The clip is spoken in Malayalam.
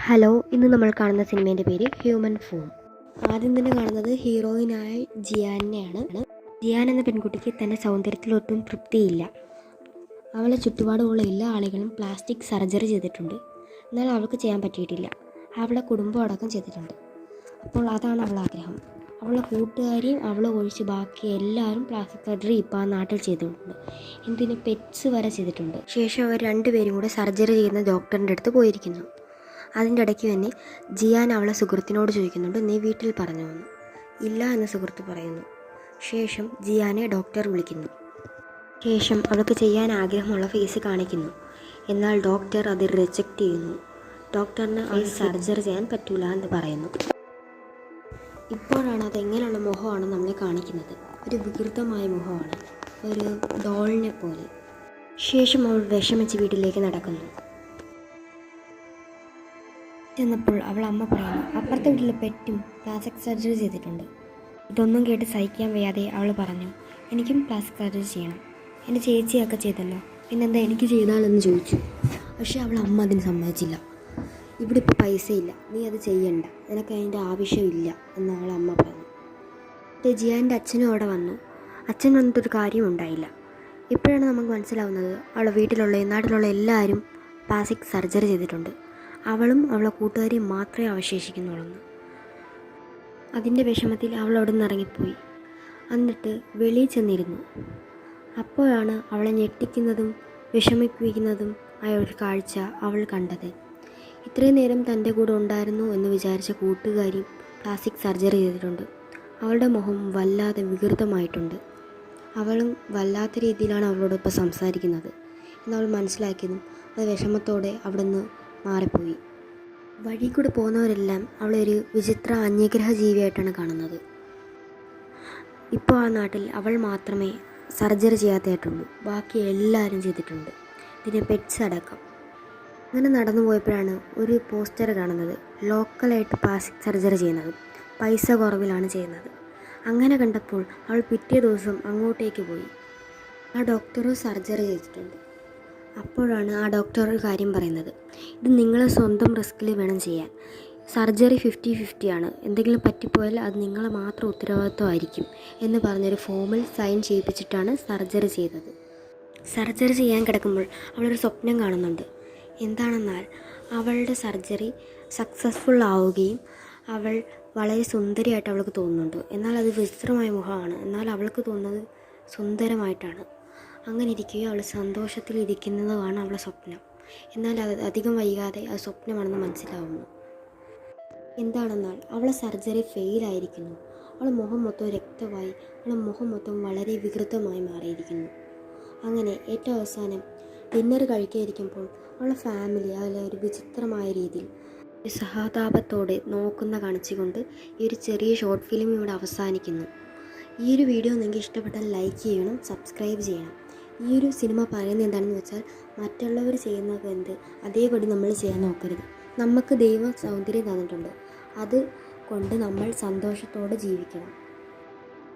ഹലോ, ഇന്ന് നമ്മൾ കാണുന്ന സിനിമേൻ്റെ പേര് ഹ്യൂമൻ ഫോം. ആദ്യം തന്നെ കാണുന്നത് ഹീറോയിനായ ജിയാനെയാണ്. ജിയാൻ എന്ന പെൺകുട്ടിക്ക് തൻ്റെ സൗന്ദര്യത്തിലൊട്ടും തൃപ്തിയില്ല. അവളെ ചുറ്റുപാടുമുള്ള എല്ലാ ആളുകളും പ്ലാസ്റ്റിക് സർജറി ചെയ്തിട്ടുണ്ട്. എന്നാൽ അവൾക്ക് ചെയ്യാൻ പറ്റിയിട്ടില്ല. അവളെ കുടുംബം അടക്കം ചെയ്തിട്ടുണ്ട്. അപ്പോൾ അതാണ് അവളുടെ ആഗ്രഹം. അവളുടെ കൂട്ടുകാരിയും അവളെ ഒഴിച്ച് ബാക്കി എല്ലാവരും പ്ലാസ്റ്റിക് സർജറി ഇപ്പോൾ ആ നാട്ടിൽ ചെയ്തിട്ടുണ്ട്. എന്തിന് പെറ്റ്സ് വരെ ചെയ്തിട്ടുണ്ട്. ശേഷം അവർ രണ്ടുപേരും കൂടെ സർജറി ചെയ്യുന്ന ഡോക്ടറിൻ്റെ അടുത്ത് പോയിരിക്കുന്നു. അതിൻ്റെ ഇടയ്ക്ക് തന്നെ ജിയാൻ അവളെ സുഹൃത്തിനോട് ചോദിക്കുന്നുണ്ട്, നീ വീട്ടിൽ പറഞ്ഞു എന്ന്. ഇല്ല എന്ന് സുഹൃത്ത് പറയുന്നു. ശേഷം ജിയാനെ ഡോക്ടർ വിളിക്കുന്നു. ശേഷം അവൾക്ക് ചെയ്യാൻ ആഗ്രഹമുള്ള ഫേസ് കാണിക്കുന്നു. എന്നാൽ ഡോക്ടർ അത് റിജക്റ്റ് ചെയ്യുന്നു. ഡോക്ടറിന് അത് സർജറി ചെയ്യാൻ പറ്റൂല എന്ന് പറയുന്നു. ഇപ്പോഴാണ് അതെങ്ങനെയുള്ള മുഖമാണ് നമ്മളെ കാണിക്കുന്നത്. ഒരു വികൃതമായ മുഖമാണ്, ഒരു ഡോളിനെ പോലെ. ശേഷം അവൾ വിഷമിച്ച് വീട്ടിലേക്ക് നടക്കുന്നു. ചെന്നപ്പോൾ അവൾ അമ്മ പറയുന്നു, അപ്പുറത്തെ വീട്ടിലെ പെറ്റും പ്ലാസ്റ്റിക് സർജറി ചെയ്തിട്ടുണ്ട്. ഇതൊന്നും കേട്ട് സഹിക്കാൻ വയ്യാതെ അവൾ പറഞ്ഞു, എനിക്കും പ്ലാസ്റ്റിക് സർജറി ചെയ്യണം. എൻ്റെ ചേച്ചിയൊക്കെ ചെയ്തല്ലോ, പിന്നെന്താ എനിക്ക് ചെയ്താലെന്ന് ചോദിച്ചു. പക്ഷേ അവൾ അമ്മ അതിന് സമ്മതിച്ചില്ല. ഇവിടെ ഇപ്പോൾ പൈസയില്ല, നീ അത് ചെയ്യണ്ട, നിനക്ക് അതിൻ്റെ ആവശ്യമില്ല എന്ന് അവൾ അമ്മ പറഞ്ഞു. ജിയാൻ്റെ അച്ഛനും അവിടെ വന്നു. അച്ഛൻ വന്നിട്ടൊരു കാര്യം ഉണ്ടായില്ല. ഇപ്പോഴാണ് നമുക്ക് മനസ്സിലാവുന്നത് അവളുടെ വീട്ടിലുള്ള നാട്ടിലുള്ള എല്ലാവരും പ്ലാസ്റ്റിക് സർജറി ചെയ്തിട്ടുണ്ട്. അവളും അവളെ കൂട്ടുകാരിയും മാത്രമേ അവശേഷിക്കുന്നുള്ളൂ. അതിൻ്റെ വിഷമത്തിൽ അവൾ അവിടെ നിന്ന് ഇറങ്ങിപ്പോയി. എന്നിട്ട് വെളിയിൽ ചെന്നിരുന്നു. അപ്പോഴാണ് അവളെ ഞെട്ടിക്കുന്നതും വിഷമിപ്പിക്കുന്നതും ആയ ഒരു കാഴ്ച അവൾ കണ്ടത്. ഇത്രയും നേരം തൻ്റെ കൂടെ ഉണ്ടായിരുന്നു എന്ന് വിചാരിച്ച കൂട്ടുകാരി പ്ലാസ്റ്റിക് സർജറി ചെയ്തിട്ടുണ്ട്. അവളുടെ മുഖം വല്ലാതെ വികൃതമായിട്ടുണ്ട്. അവളും വല്ലാത്ത രീതിയിലാണ് അവളോട് ഇപ്പോൾ സംസാരിക്കുന്നത് എന്നവൾ മനസ്സിലാക്കിയതും അത് വിഷമത്തോടെ അവിടെ നിന്ന് മാറിപ്പോയി. വഴി കൂടെ പോകുന്നവരെല്ലാം അവളെ ഒരു വിചിത്ര അന്യഗ്രഹ ജീവിയായിട്ടാണ് കാണുന്നത്. ഇപ്പോൾ ആ നാട്ടിൽ അവൾ മാത്രമേ സർജറി ചെയ്യാത്തതായിട്ടുള്ളൂ. ബാക്കി എല്ലാവരും ചെയ്തിട്ടുണ്ട്, ഇതിൻ്റെ പെറ്റ്സ് അടക്കം. അങ്ങനെ നടന്നു പോയപ്പോഴാണ് ഒരു പോസ്റ്റർ കാണുന്നത്, ലോക്കലായിട്ട് പ്ലാസ്റ്റിക് സർജറി ചെയ്യുന്നത്, പൈസ കുറവിലാണ് ചെയ്യുന്നത്. അങ്ങനെ കണ്ടപ്പോൾ അവൾ പിറ്റേ ദിവസം അങ്ങോട്ടേക്ക് പോയി. ആ ഡോക്ടറും സർജറി ചെയ്തിട്ടുണ്ട്. അപ്പോഴാണ് ആ ഡോക്ടർ ഒരു കാര്യം പറയുന്നത്, ഇത് നിങ്ങളെ സ്വന്തം റിസ്കിൽ വേണം ചെയ്യാൻ. സർജറി 50-50 ആണ്. എന്തെങ്കിലും പറ്റിപ്പോയാൽ അത് നിങ്ങളെ മാത്രം ഉത്തരവാദിത്വമായിരിക്കും എന്ന് പറഞ്ഞൊരു ഫോമിൽ സൈൻ ചെയ്യിപ്പിച്ചിട്ടാണ് സർജറി ചെയ്തത്. സർജറി ചെയ്യാൻ കിടക്കുമ്പോൾ അവളൊരു സ്വപ്നം കാണുന്നുണ്ട്. എന്താണെന്നാൽ അവളുടെ സർജറി സക്സസ്ഫുൾ ആവുകയും അവൾ വളരെ സുന്ദരിയായിട്ട് അവൾക്ക് തോന്നുന്നുണ്ട്. എന്നാൽ അത് വിചിത്രമായ മുഖമാണ്. എന്നാൽ അവൾക്ക് തോന്നുന്നത് സുന്ദരമായിട്ടാണ്. അങ്ങനെ ഇരിക്കുകയും അവൾ സന്തോഷത്തിലിരിക്കുന്നതുമാണ് അവളുടെ സ്വപ്നം. എന്നാൽ അത് അധികം വൈകാതെ അത് സ്വപ്നമാണെന്ന് മനസ്സിലാവുന്നു. എന്താണെന്നാൽ അവളെ സർജറി ഫെയിലായിരിക്കുന്നു. അവളുടെ മുഖം മൊത്തം രക്തമായി, അവളുടെ മുഖം മൊത്തം വളരെ വികൃതമായി മാറിയിരിക്കുന്നു. അങ്ങനെ ഏറ്റവും അവസാനം ഡിന്നർ കഴിക്കാതിരിക്കുമ്പോൾ അവളുടെ ഫാമിലി അതിലെ ഒരു വിചിത്രമായ രീതിയിൽ ഒരു സഹതാപത്തോടെ കാണിച്ചുകൊണ്ട് ഈ ഒരു ചെറിയ ഷോർട്ട് ഫിലിം ഇവിടെ അവസാനിക്കുന്നു. ഈ ഒരു വീഡിയോ നിങ്ങൾക്ക് ഇഷ്ടപ്പെട്ടാൽ ലൈക്ക് ചെയ്യണം, സബ്സ്ക്രൈബ് ചെയ്യണം. ഈ ഒരു സിനിമ പറയുന്നത് എന്താണെന്ന് വെച്ചാൽ, മറ്റുള്ളവർ ചെയ്യുന്നത് എന്ത് അതേപടി നമ്മൾ ചെയ്യാൻ നോക്കരുത്. നമുക്ക് ദൈവം സൗന്ദര്യം തന്നിട്ടുണ്ട്, അത് കൊണ്ട് നമ്മൾ സന്തോഷത്തോടെ ജീവിക്കണം.